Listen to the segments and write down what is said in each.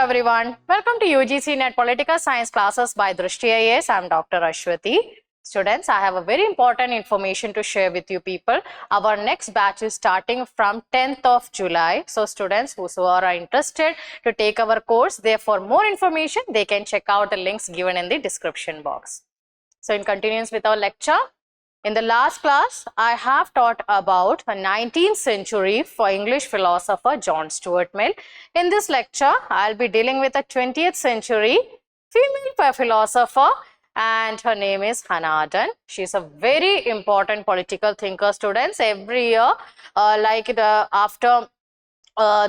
everyone. Welcome to UGC NET Political Science classes by Drishti IAS. I am Dr. Ashwati. Students, I have a very important information to share with you people. Our next batch is starting from 10th of July. So students who are interested to take our course, for more information, they can check out the links given in the description box. So in continuance with our lecture, in the last class, I have taught about a 19th century for English philosopher John Stuart Mill. In this lecture, I'll be dealing with a 20th century female philosopher and her name is Hannah Arendt. She's a very important political thinker, students. Every year, after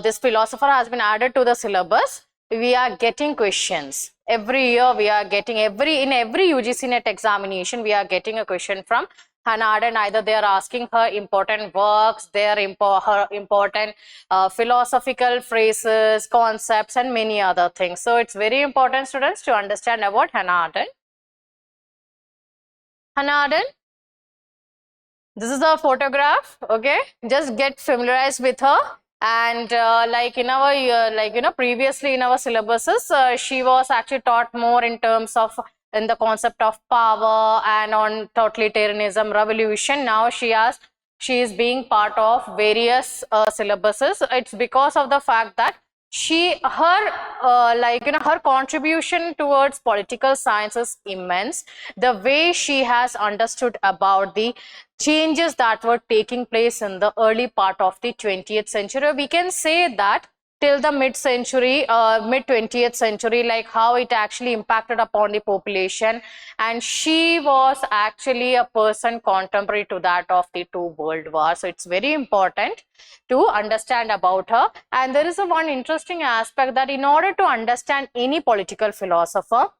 this philosopher has been added to the syllabus, we are getting questions. Every year we are getting, in every UGC NET examination, we are getting a question from Hannah Arendt. Either they are asking her important works, her important philosophical phrases, concepts and many other things. So it's very important, students, to understand about Hannah Arendt. Hannah Arendt, this is a photograph, okay? Just get familiarized with her. And previously in our syllabuses, she was actually taught more in terms of in the concept of power and on totalitarianism, revolution. Now she is being part of various syllabuses. It's because of the fact that her contribution towards political science is immense. The way she has understood about the changes that were taking place in the early part of the 20th century, we can say that till the mid-20th century, like how it actually impacted upon the population, and she was actually a person contemporary to that of the two world wars. So it's very important to understand about her. And there is one interesting aspect that in order to understand any political philosopher,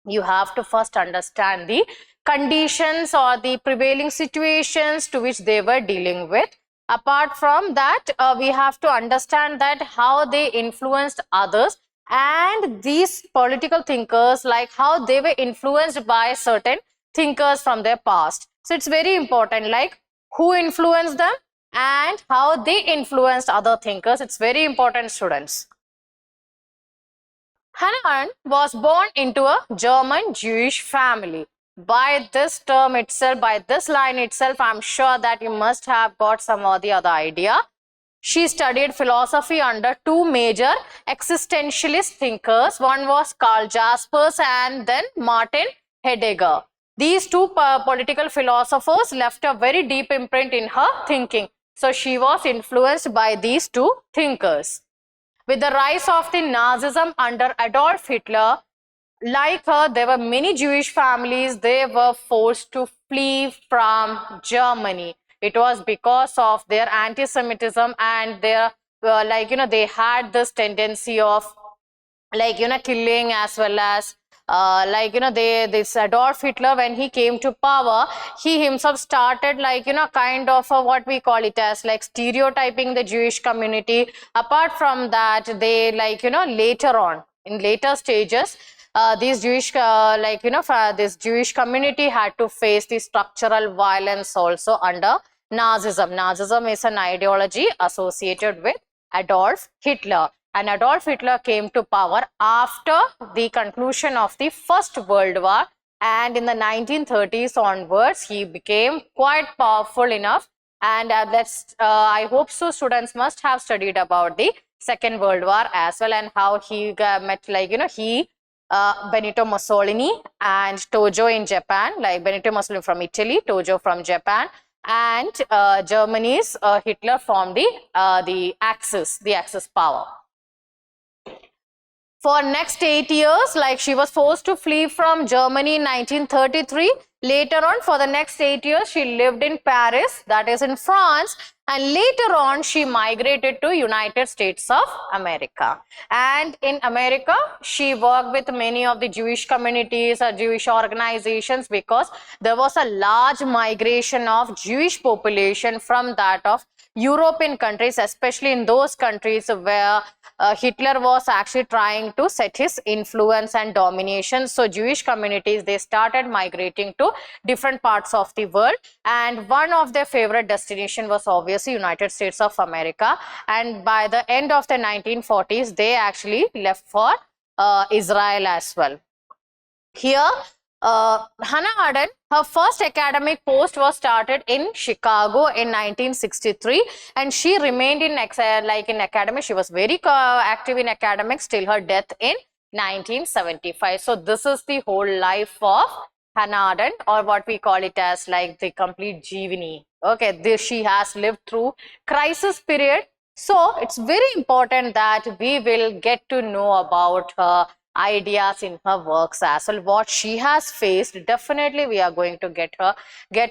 you have to first understand the conditions or the prevailing situations to which they were dealing with. Apart from that, we have to understand that how they influenced others, and these political thinkers, like how they were influenced by certain thinkers from their past. So it's very important, like who influenced them and how they influenced other thinkers. It's very important, students. Hannah Arendt was born into a German Jewish family. By this term itself, by this line itself, I'm sure that you must have got some or the other idea. She studied philosophy under two major existentialist thinkers. One was Karl Jaspers and then Martin Heidegger. These two political philosophers left a very deep imprint in her thinking. So she was influenced by these two thinkers. With the rise of the Nazism under Adolf Hitler, like her, there were many Jewish families, they were forced to flee from Germany. It was because of their anti-Semitism and their, they had this tendency of, killing, as well as, this Adolf Hitler, when he came to power, he himself started, kind of what we call it as, stereotyping the Jewish community. Apart from that, they, later on, in later stages, this Jewish community had to face the structural violence also under Nazism. Nazism is an ideology associated with Adolf Hitler. And Adolf Hitler came to power after the conclusion of the First World War. And in the 1930s onwards, he became quite powerful enough. And I hope so students must have studied about the Second World War as well, and how he met, Benito Mussolini and Tojo in Japan, like Benito Mussolini from Italy, Tojo from Japan, and Germany's Hitler from the Axis power. For next 8 years, she was forced to flee from Germany in 1933. Later on, for the next 8 years, she lived in Paris, that is in France, and later on, she migrated to United States of America. And in America, she worked with many of the Jewish communities or Jewish organizations, because there was a large migration of Jewish population from that of European countries, especially in those countries where Hitler was actually trying to set his influence and domination. So Jewish communities, they started migrating to to different parts of the world, and one of their favorite destination was obviously United States of America, and by the end of the 1940s they actually left for Israel as well. Here Hannah Arendt, her first academic post was started in Chicago in 1963, and she remained in academics. She was very active in academics till her death in 1975. So this is the whole life of Hannah Arendt, or what we call it as like the complete Jeevani. Okay, she has lived through crisis period. So it's very important that we will get to know about her ideas in her works as well, what she has faced. Definitely we are going to get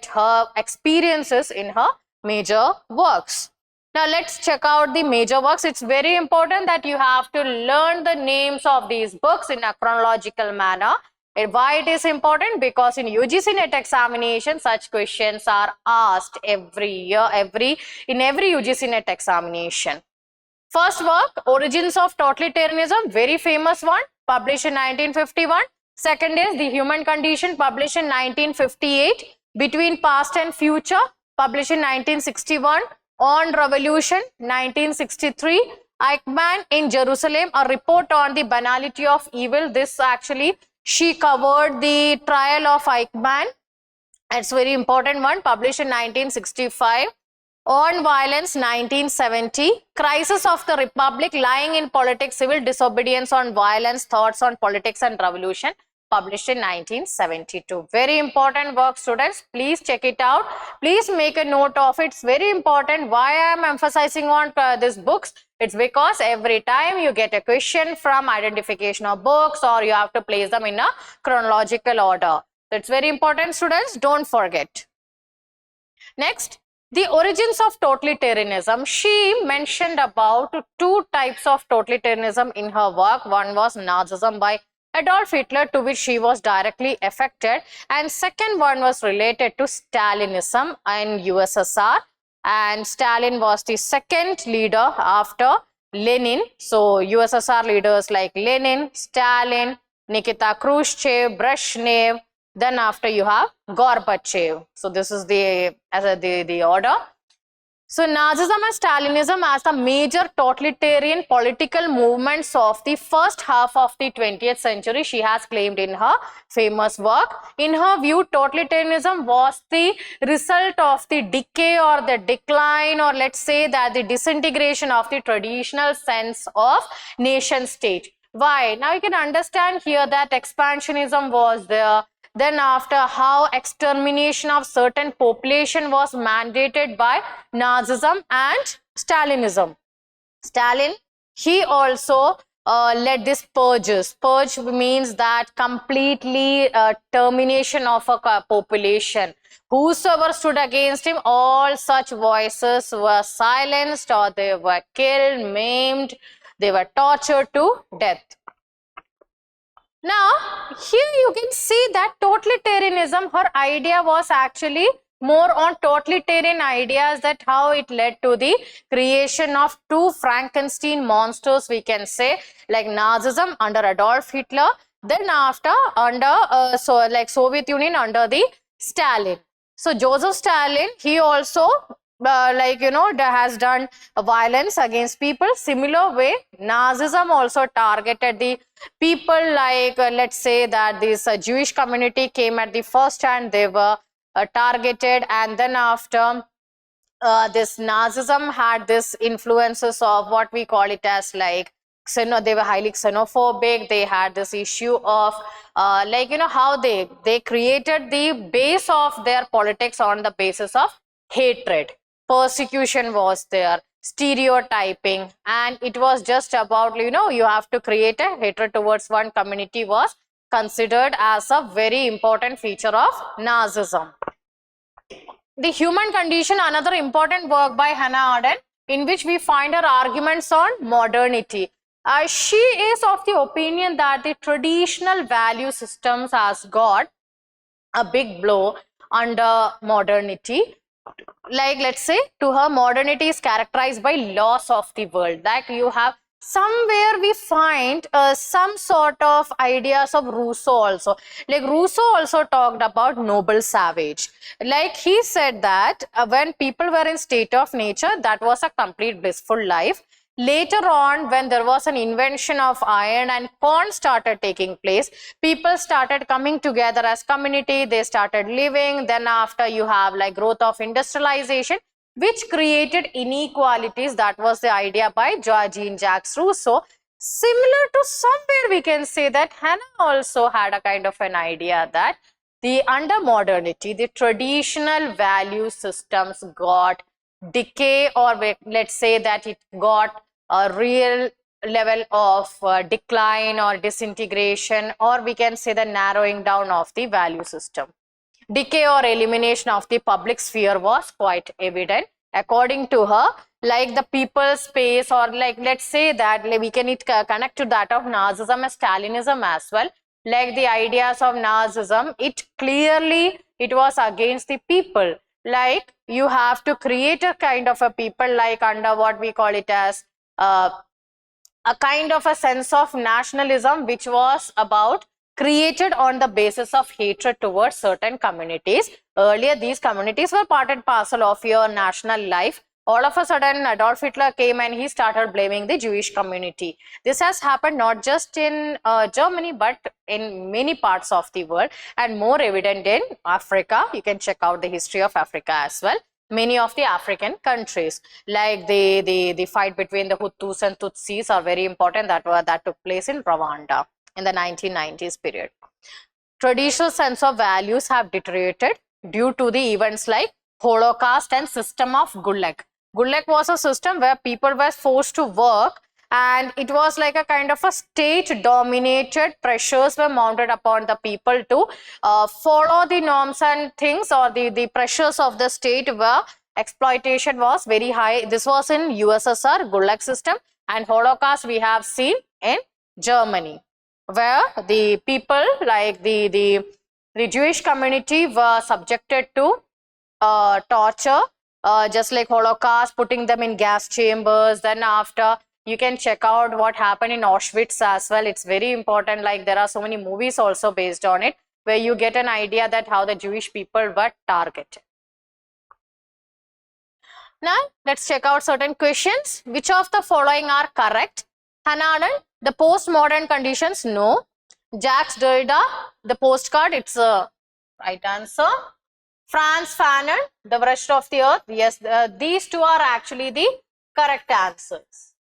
her experiences in her major works. Now let's check out the major works. It's very important that you have to learn the names of these books in a chronological manner. And why it is important? Because in UGC NET examination such questions are asked every year, in every UGC NET examination. First work, Origins of Totalitarianism, very famous one, published in 1951. Second is The Human Condition, published in 1958. Between Past and Future, published in 1961. On Revolution, 1963. Eichmann in Jerusalem, a report on the banality of evil. This actually, she covered the trial of Eichmann. It's very important one, published in 1965. On Violence, 1970. Crisis of the Republic, Lying in Politics, Civil Disobedience on Violence, Thoughts on Politics and Revolution, published in 1972. Very important work, students. Please check it out. Please make a note of it. It's very important. Why I am emphasizing on these books? It's because every time you get a question from identification of books, or you have to place them in a chronological order. That's very important, students. Don't forget. Next, The Origins of Totalitarianism. She mentioned about two types of totalitarianism in her work. One was Nazism by Adolf Hitler, to which she was directly affected, and second one was related to Stalinism in USSR, and Stalin was the second leader after Lenin. So USSR leaders like Lenin, Stalin, Nikita Khrushchev, Brezhnev, then after you have Gorbachev. So this is the order. So Nazism and Stalinism as the major totalitarian political movements of the first half of the 20th century, she has claimed in her famous work. In her view, totalitarianism was the result of the decay or the decline, or let's say that the disintegration of the traditional sense of nation state. Why? Now you can understand here that expansionism was there. Then after, how extermination of certain population was mandated by Nazism and Stalinism. Stalin, he also led this purges. Purge means that completely termination of a population. Whosoever stood against him, all such voices were silenced, or they were killed, maimed, they were tortured to death. Now, here you can see that totalitarianism, her idea was actually more on totalitarian ideas, that how it led to the creation of two Frankenstein monsters, we can say, like Nazism under Adolf Hitler, then after under Soviet Union under the Stalin. So Joseph Stalin, he also has done violence against people. Similar way, Nazism also targeted the people, like let's say that this Jewish community came at the first hand, they were targeted, and then after this Nazism had this influences of what we call it as like they were highly xenophobic. They had this issue of how they created the base of their politics on the basis of hatred. Persecution was there, stereotyping, and it was just about, you have to create a hatred towards one community was considered as a very important feature of Nazism. The Human Condition, another important work by Hannah Arendt, in which we find her arguments on modernity. She is of the opinion that the traditional value systems has got a big blow under modernity. Like, let's say, to her, modernity is characterized by laws of the world. Like, you have somewhere we find some sort of ideas of Rousseau also. Like Rousseau also talked about noble savage. Like he said that when people were in state of nature, that was a complete blissful life. Later on, when there was an invention of iron and corn started taking place, people started coming together as community, they started living. Then after, you have like growth of industrialization, which created inequalities. That was the idea by Jean-Jacques Rousseau. Similar to, somewhere we can say that Hannah also had a kind of an idea that under modernity, the traditional value systems got decay, or let's say that it got a real level of decline or disintegration, or we can say the narrowing down of the value system. Decay or elimination of the public sphere was quite evident. According to her, like the people's space, or like let's say that we can connect to that of Nazism and Stalinism as well. Like the ideas of Nazism, it was against the people. Like you have to create a kind of a people like under what we call it as a kind of a sense of nationalism, which was about created on the basis of hatred towards certain communities. Earlier, these communities were part and parcel of your national life. All of a sudden, Adolf Hitler came and he started blaming the Jewish community. This has happened not just in Germany, but in many parts of the world, and more evident in Africa. You can check out the history of Africa as well. Many of the African countries, like the fight between the Hutus and Tutsis are very important. That took place in Rwanda in the 1990s period. Traditional sense of values have deteriorated due to the events like Holocaust and system of Gulag. Gulag was a system where people were forced to work, and it was like a kind of a state-dominated. Pressures were mounted upon the people to follow the norms and things, or the pressures of the state where exploitation was very high. This was in USSR, Gulag system, and Holocaust we have seen in Germany, where the people like the Jewish community were subjected to torture, just like Holocaust, putting them in gas chambers. Then after, you can check out what happened in Auschwitz as well. It's very important. Like there are so many movies also based on it, where you get an idea that how the Jewish people were targeted. Now, let's check out certain questions. Which of the following are correct? Hannah Arendt, the postmodern conditions, no. Jacques Derrida, the postcard, it's a right answer. Franz Fanon, the rest of the earth, yes, these two are actually the correct answers.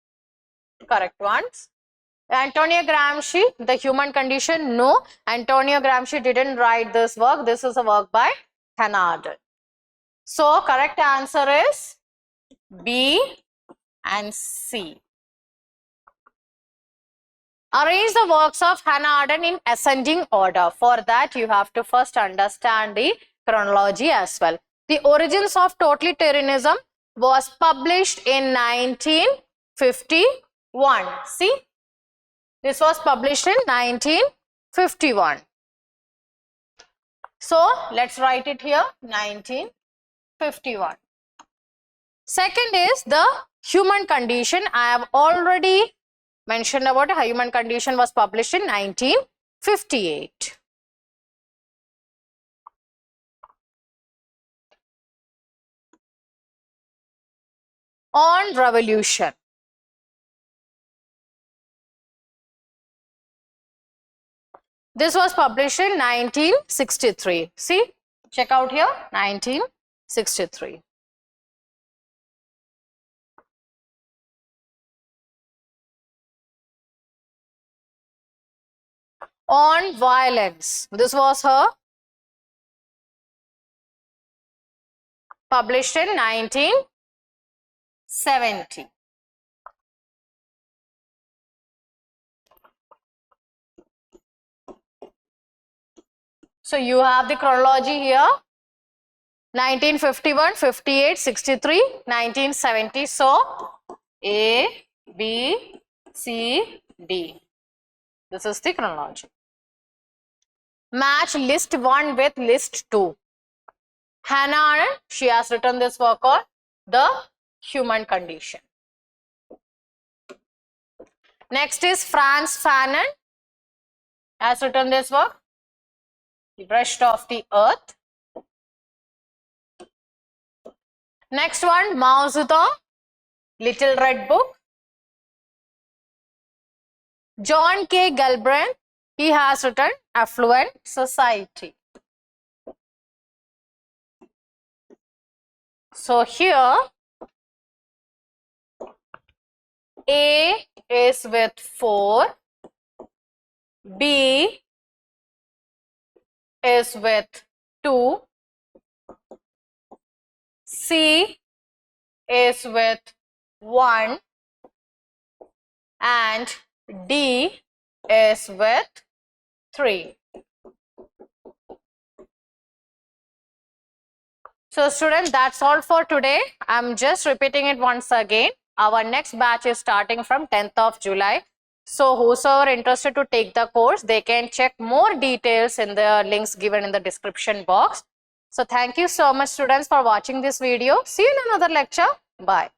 Correct ones. Antonio Gramsci, the human condition, no. Antonio Gramsci didn't write this work. This is a work by Hannah Arendt. So, correct answer is B and C. Arrange the works of Hannah Arendt in ascending order. For that, you have to first understand the chronology as well. The Origins of Totalitarianism was published in 1951. See, this was published in 1951. So, let's write it here, 1951. Second is the human condition. I have already mentioned about a human condition was published in 1958. On revolution. This was published in 1963. See, check out here, 1963. On violence. This was her published in 1970. So you have the chronology here, 1951, 58, 63, 1970. So A, B, C, D. This is the chronology. Match list 1 with list 2. Hannah Arendt, she has written this work on the human condition. Next is Franz Fanon has written this work, The Rest of the Earth. Next one, Mao Zedong, Little Red Book. John 𝐃𝐫𝐢𝐬𝐡𝐭𝐢, he has written Affluent Society. So here A is with 4, B is with 2, C is with 1, and D is with 3. So students, that's all for today. I'm just repeating it once again. Our next batch is starting from 10th of July. So whosoever interested to take the course, they can check more details in the links given in the description box. So thank you so much students for watching this video. See you in another lecture. Bye.